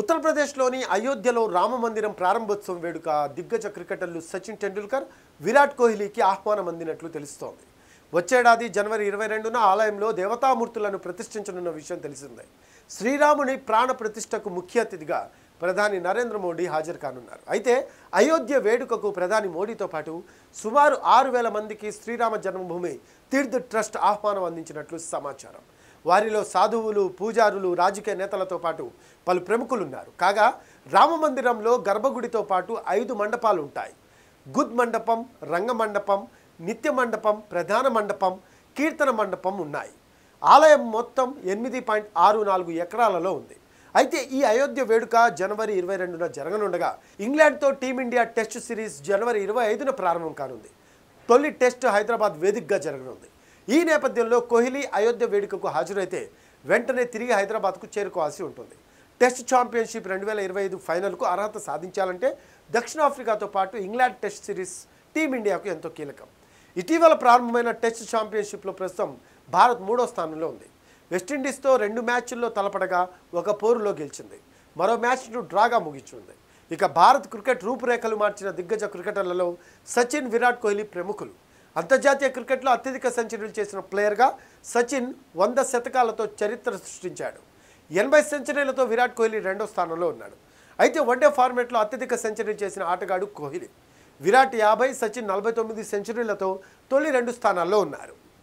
ఉత్తరప్రదేశ్లోని అయోధ్యలో రామమందిరం ప్రారంభోత్సవం వేడుక దిగ్గజ క్రికెటర్లు సచిన్ టెండూల్కర్, విరాట్ కోహ్లీకి ఆహ్వానం అందినట్లు తెలుస్తోంది. వచ్చేడాది జనవరి 22న ఆలయంలో దేవతామూర్తులను ప్రతిష్ఠించనున్న విషయం తెలిసిందే. శ్రీరాముని ప్రాణ ప్రతిష్టకు ముఖ్య అతిథిగా ప్రధాని నరేంద్ర మోడీ హాజరు కానున్నారు. అయితే అయోధ్య వేడుకకు ప్రధాని మోడీతో పాటు సుమారు 6,000 మందికి శ్రీరామ జన్మభూమి తీర్థ్ ట్రస్ట్ ఆహ్వానం అందించినట్లు సమాచారం. వారిలో సాధువులు, పూజారులు, రాజకీయ నేతలతో పాటు పలు ప్రముఖులున్నారు. కాగా రామమందిరంలో గర్భగుడితో పాటు 5 మండపాలు ఉంటాయి. గుద్ మండపం, రంగ మండపం, నిత్య మండపం, ప్రధాన మండపం, కీర్తన మండపం ఉన్నాయి. ఆలయం మొత్తం 8.64 ఎకరాలలో ఉంది. అయితే ఈ అయోధ్య వేడుక జనవరి 22న జరగనుండగా ఇంగ్లాండ్తో టీమిండియా టెస్ట్ సిరీస్ జనవరి 25న ప్రారంభం కానుంది. తొలి టెస్ట్ హైదరాబాద్ వేదికగా జరగనుంది. ఈ నేపథ్యంలో కోహ్లీ అయోధ్య వేడుకకు హాజరైతే వెంటనే తిరిగి హైదరాబాద్కు చేరుకోవాల్సి ఉంటుంది. టెస్ట్ ఛాంపియన్షిప్ 2025 ఫైనల్కు అర్హత సాధించాలంటే దక్షిణాఫ్రికాతో పాటు ఇంగ్లాండ్ టెస్ట్ సిరీస్ టీమిండియాకు ఎంతో కీలకం. ఇటీవల ప్రారంభమైన టెస్ట్ ఛాంపియన్షిప్లో ప్రస్తుతం భారత్ 3వ స్థానంలో ఉంది. వెస్టిండీస్తో 2 మ్యాచ్ల్లో తలపడగా 1 పోరులో గెలిచింది. మరో మ్యాచ్ను డ్రాగా ముగించింది. ఇక భారత్ క్రికెట్ రూపురేఖలు మార్చిన దిగ్గజ క్రికెటర్లలో సచిన్, విరాట్ కోహ్లీ ప్రముఖులు. అంతర్జాతీయ క్రికెట్లో అత్యధిక సెంచరీలు చేసిన ప్లేయర్గా సచిన్ 100 శతకాలతో చరిత్ర సృష్టించాడు. 80 సెంచరీలతో విరాట్ కోహ్లీ 2వ స్థానంలో ఉన్నాడు. అయితే వన్డే ఫార్మాట్లో అత్యధిక సెంచరీ చేసిన ఆటగాడు కోహ్లీ. విరాట్ 50, సచిన్ 49 సెంచరీలతో తొలి 2 స్థానాల్లో ఉన్నారు.